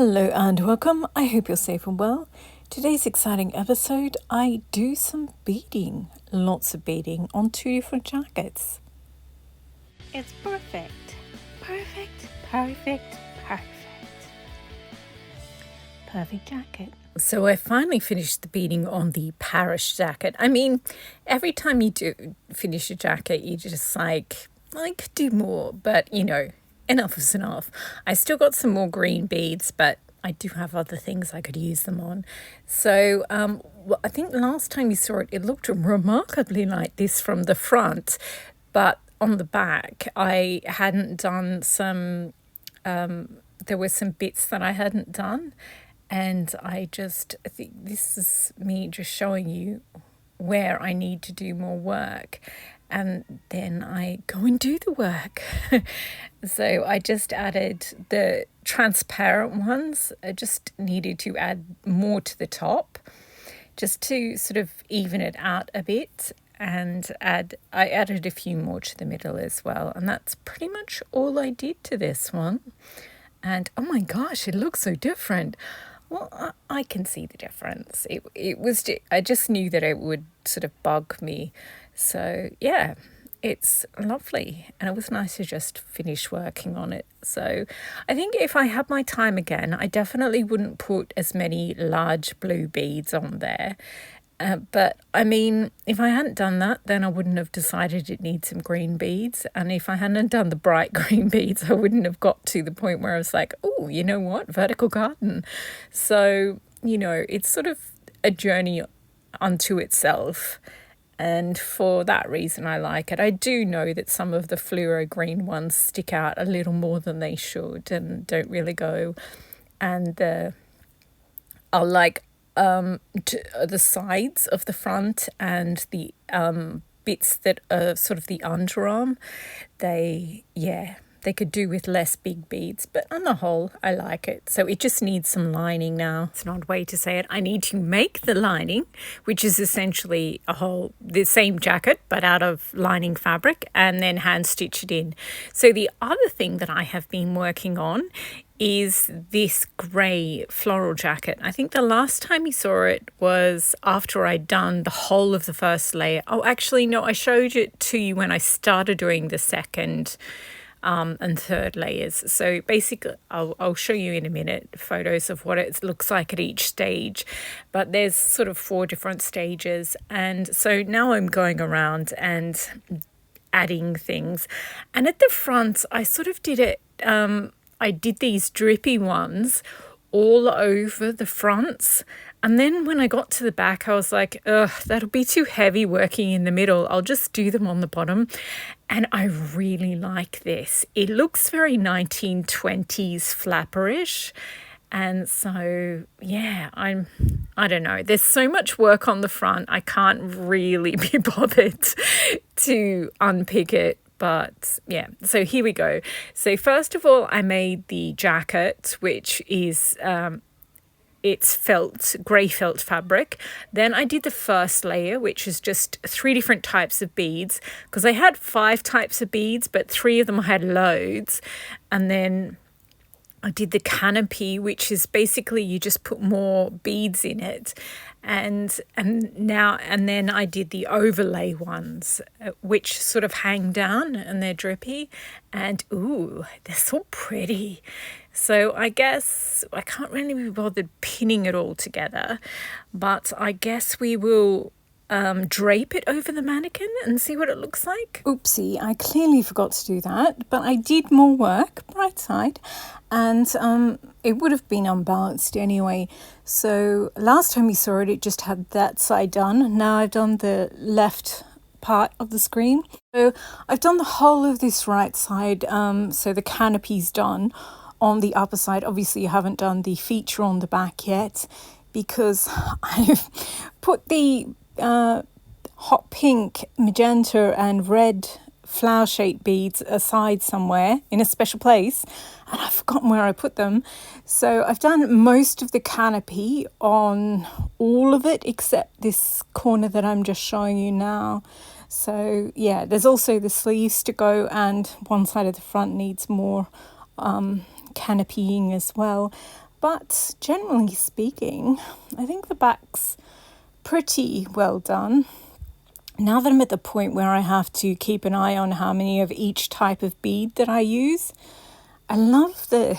Hello and welcome. I hope you're safe and well. Today's exciting episode, I do some beading, lots of beading on two different jackets. It's perfect. Perfect, perfect, perfect. Perfect jacket. So I finally finished the beading on the parish jacket. I mean, every time you do finish a jacket, you just like, I could do more, but enough is enough. I still got some more green beads, but I do have other things I could use them on. So I think last time you saw it, it looked remarkably like this from the front, but on the back, I hadn't done some, there were some bits that I hadn't done. And I think this is me just showing you where I need to do more work. And then I go and do the work. So I just added the transparent ones. I just needed to add more to the top, just to sort of even it out a bit. And I added a few more to the middle as well. And that's pretty much all I did to this one. And oh my gosh, it looks so different. Well, I can see the difference. I just knew that it would sort of bug me. So yeah, it's lovely. And it was nice to just finish working on it. So I think if I had my time again, I definitely wouldn't put as many large blue beads on there. But I mean, if I hadn't done that, then I wouldn't have decided it needs some green beads. And if I hadn't done the bright green beads, I wouldn't have got to the point where I was like, oh, you know what? Vertical garden. So, it's sort of a journey unto itself. And for that reason, I like it. I do know that some of the fluoro green ones stick out a little more than they should and don't really go. And I'll like the sides of the front and the bits that are sort of the underarm, they could do with less big beads, but on the whole, I like it. So it just needs some lining now. It's an odd way to say it. I need to make the lining, which is essentially the same jacket, but out of lining fabric, and then hand stitch it in. So the other thing that I have been working on is this grey floral jacket. I think the last time you saw it was after I'd done the whole of the first layer. Oh, actually, no, I showed it to you when I started doing the second and third layers. So basically, I'll show you in a minute photos of what it looks like at each stage. But there's sort of 4 different stages. And so now I'm going around and adding things. And at the front, I sort of did it... I did these drippy ones all over the fronts. And then when I got to the back, I was like, ugh, that'll be too heavy working in the middle. I'll just do them on the bottom. And I really like this. It looks very 1920s flapperish. And so, yeah, I don't know. There's so much work on the front. I can't really be bothered to unpick it. But yeah, so here we go. So first of all, I made the jacket, which is it's grey felt fabric. Then I did the first layer, which is just 3 different types of beads, because I had 5 types of beads, but 3 of them I had loads. And then I did the canopy, which is basically you just put more beads in it. And then I did the overlay ones, which sort of hang down and they're drippy. And ooh, they're so pretty. So I guess I can't really be bothered pinning it all together, but I guess we will drape it over the mannequin and see what it looks like. Oopsie, I clearly forgot to do that, but I did more work, bright side, and it would have been unbalanced anyway. So last time you saw it, it just had that side done. Now I've done the left part of the screen. So I've done the whole of this right side, so the canopy's done on the upper side. Obviously, you haven't done the feature on the back yet because I've put the hot pink, magenta and red flower shaped beads aside somewhere in a special place, and I've forgotten where I put them. So I've done most of the canopy on all of it except this corner that I'm just showing you now. So yeah, there's also the sleeves to go, and one side of the front needs more canopying as well. But generally speaking, I think the back's pretty well done. Now that I'm at the point where I have to keep an eye on how many of each type of bead that I use, I love it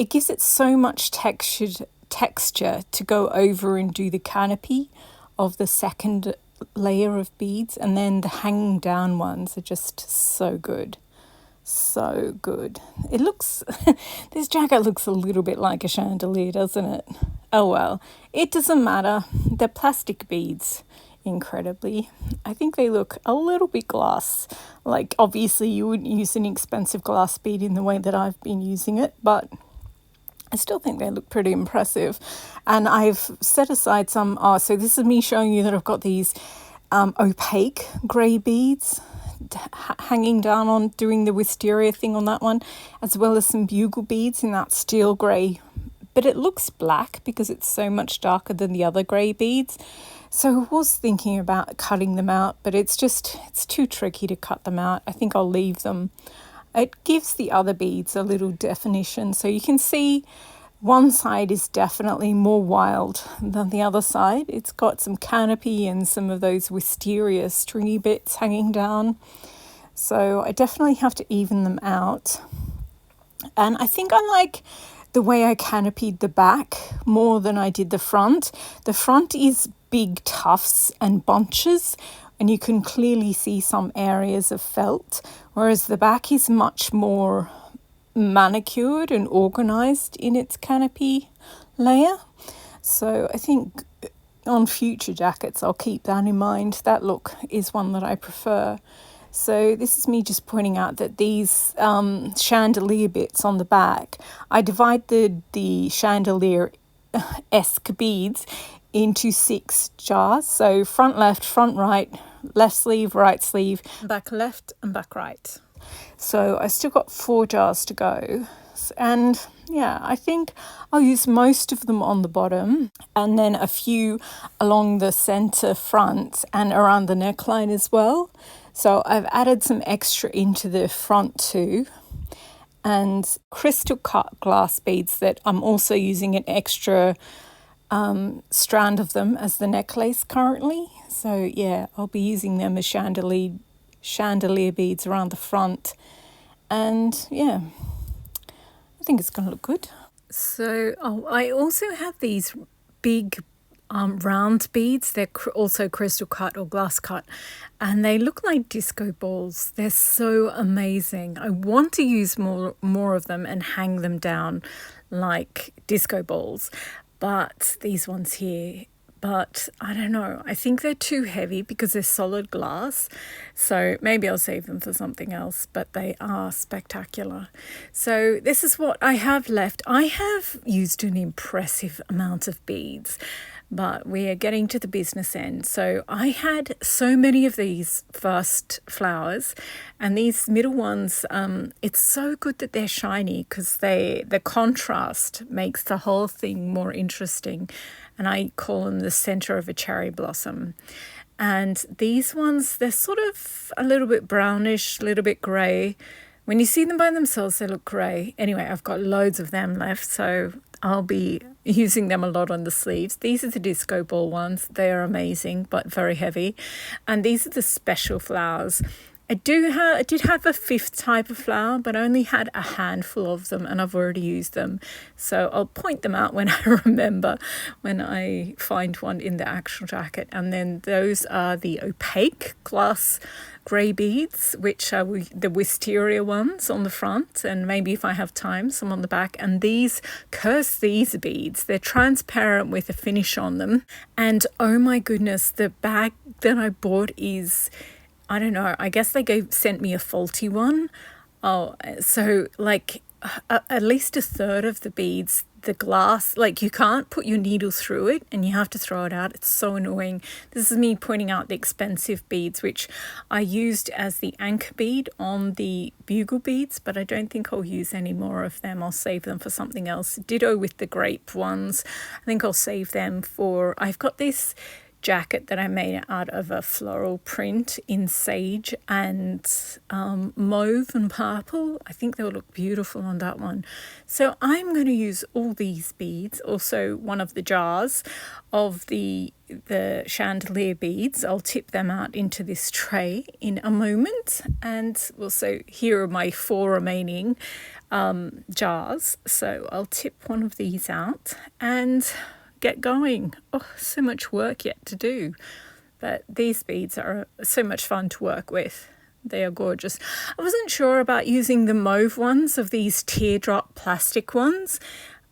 gives it so much texture to go over and do the canopy of the second layer of beads, and then the hanging down ones are just so good. So good. It looks, this jacket looks a little bit like a chandelier, doesn't it? Oh well, it doesn't matter. They're plastic beads, incredibly. I think they look a little bit glass. Like, obviously you wouldn't use an expensive glass bead in the way that I've been using it, but I still think they look pretty impressive. And I've set aside some, so this is me showing you that I've got these opaque grey beads hanging down on, doing the wisteria thing on that one, as well as some bugle beads in that steel grey, but it looks black because it's so much darker than the other grey beads. So I was thinking about cutting them out, but it's too tricky to cut them out. I think I'll leave them. It gives the other beads a little definition, so you can see one side is definitely more wild than the other side. It's got some canopy and some of those wisteria stringy bits hanging down. So I definitely have to even them out. And I think I like the way I canopied the back more than I did the front. The front is big tufts and bunches, and you can clearly see some areas of felt, whereas the back is much more manicured and organized in its canopy layer. So I think on future jackets I'll keep that in mind. That look is one that I prefer. So this is me just pointing out that these chandelier bits on the back, I divide the chandelier-esque beads into 6 jars. So front left, front right, left sleeve, right sleeve, back left and back right. So I still got 4 jars to go. And yeah, I think I'll use most of them on the bottom and then a few along the center front and around the neckline as well. So I've added some extra into the front too, and crystal cut glass beads that I'm also using an extra strand of them as the necklace currently. So yeah, I'll be using them as chandelier beads around the front, and yeah, I think it's going to look good. So I also have these big round beads. They're also crystal cut or glass cut, and they look like disco balls. They're so amazing. I want to use more of them and hang them down like disco balls, but these ones here, but I don't know. I think they're too heavy because they're solid glass. So maybe I'll save them for something else, but they are spectacular. So this is what I have left. I have used an impressive amount of beads, but we are getting to the business end. So I had so many of these first flowers, and these middle ones, it's so good that they're shiny because the contrast makes the whole thing more interesting. And I call them the center of a cherry blossom. And these ones, they're sort of a little bit brownish, a little bit grey. When you see them by themselves, they look grey. Anyway, I've got loads of them left, so I'll be using them a lot on the sleeves. These are the disco ball ones. They are amazing, but very heavy. And these are the special flowers. I did have a 5th type of flower, but I only had a handful of them, and I've already used them. So I'll point them out when I remember, when I find one in the actual jacket. And then those are the opaque glass grey beads, which are the wisteria ones on the front, and maybe if I have time, some on the back. And these beads, they're transparent with a finish on them. And oh my goodness, the bag that I bought is, I don't know, I guess they sent me a faulty one. Oh, so like at least a third of the beads, the glass, like you can't put your needle through it and you have to throw it out. It's so annoying. This is me pointing out the expensive beads, which I used as the anchor bead on the bugle beads, but I don't think I'll use any more of them. I'll save them for something else. Ditto with the grape ones. I think I'll save them for, I've got this jacket that I made out of a floral print in sage and mauve and purple. I think they'll look beautiful on that one. So I'm going to use all these beads, also one of the jars of the chandelier beads. I'll tip them out into this tray in a moment. And also here are my 4 remaining jars. So I'll tip one of these out and get going. Oh, so much work yet to do. But these beads are so much fun to work with. They are gorgeous. I wasn't sure about using the mauve ones of these teardrop plastic ones,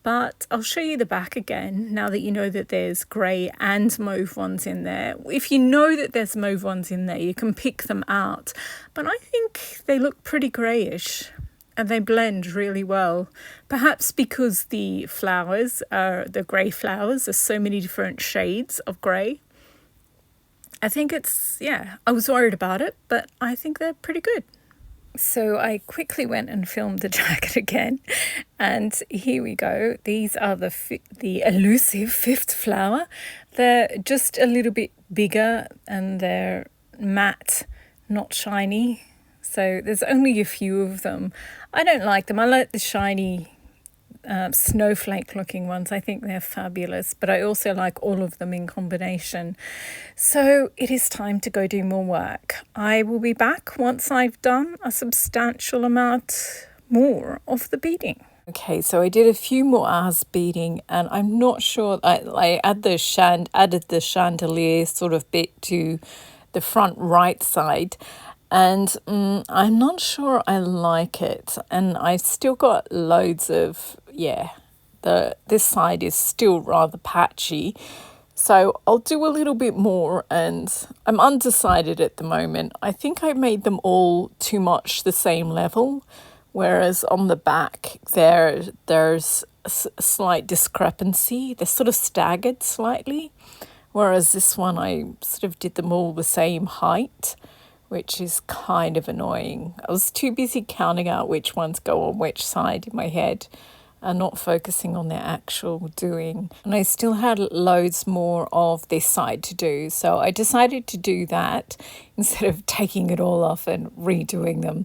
but I'll show you the back again now that you know that there's grey and mauve ones in there. If you know that there's mauve ones in there, you can pick them out. But I think they look pretty greyish and they blend really well. Perhaps because the flowers, the grey flowers, are so many different shades of grey. I think I was worried about it, but I think they're pretty good. So I quickly went and filmed the jacket again, and here we go. These are the elusive 5th flower. They're just a little bit bigger and they're matte, not shiny. So there's only a few of them. I don't like them. I like the shiny snowflake looking ones. I think they're fabulous, but I also like all of them in combination. So it is time to go do more work. I will be back once I've done a substantial amount more of the beading. Okay, so I did a few more hours beading, and I'm not sure. I added the chandelier sort of bit to the front right side, and I'm not sure I like it. And I've still got loads of this side is still rather patchy. So I'll do a little bit more, and I'm undecided at the moment. I think I made them all too much the same level, whereas on the back there's a slight discrepancy. They're sort of staggered slightly, whereas this one I sort of did them all the same height, which is kind of annoying. I was too busy counting out which ones go on which side in my head and not focusing on their actual doing. And I still had loads more of this side to do, so I decided to do that instead of taking it all off and redoing them.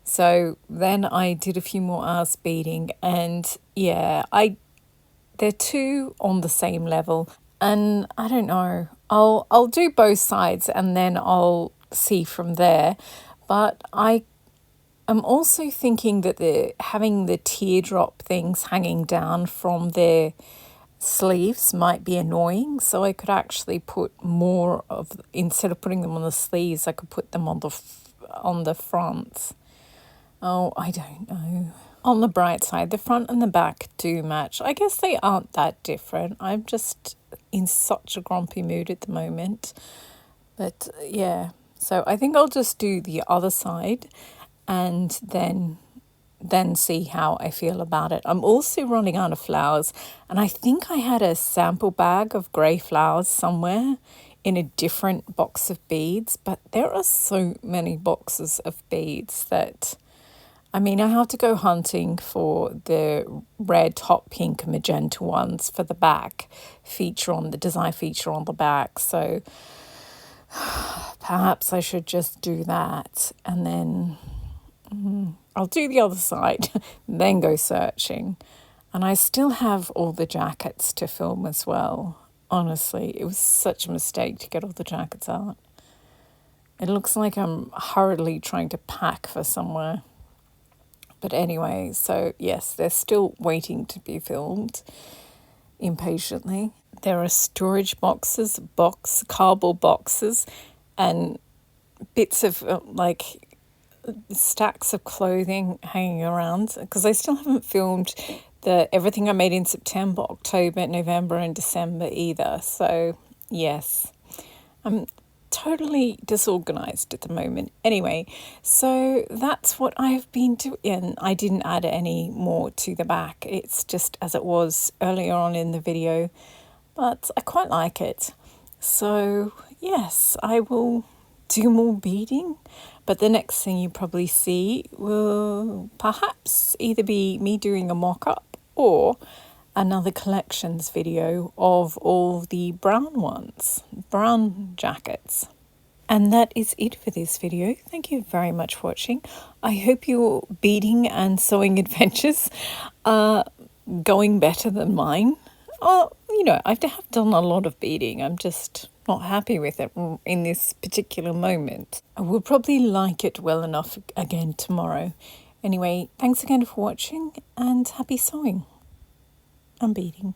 So then I did a few more hours beading, and they're 2 on the same level, and I don't know. I'll do both sides and then I'll see from there. But I'm also thinking that they're having the teardrop things hanging down from their sleeves might be annoying. So I could actually put more of, instead of putting them on the sleeves, I could put them on the front. Oh, I don't know. On the bright side, the front and the back do match. I guess they aren't that different. I'm just in such a grumpy mood at the moment. But yeah, so I think I'll just do the other side and then see how I feel about it. I'm also running out of flowers, and I think I had a sample bag of grey flowers somewhere in a different box of beads, but there are so many boxes of beads that, I mean, I have to go hunting for the red, hot pink, magenta ones for the back design feature on the back. So perhaps I should just do that, and then I'll do the other side, then go searching. And I still have all the jackets to film as well. Honestly, it was such a mistake to get all the jackets out. It looks like I'm hurriedly trying to pack for somewhere. But anyway, so yes, they're still waiting to be filmed impatiently. There are storage boxes, cardboard boxes, and bits of stacks of clothing hanging around, because I still haven't filmed everything I made in September, October, November and December either. So yes, I'm totally disorganized at the moment. Anyway, so that's what I've been doing. I didn't add any more to the back. It's just as it was earlier on in the video, but I quite like it. So yes, I will do more beading, but the next thing you probably see will perhaps either be me doing a mock-up or another collections video of all the brown jackets. And that is it for this video. Thank you very much for watching. I hope your beading and sewing adventures are going better than mine. Oh, I have done a lot of beading. I'm just not happy with it in this particular moment. I will probably like it well enough again tomorrow. Anyway, thanks again for watching and happy sewing and beading.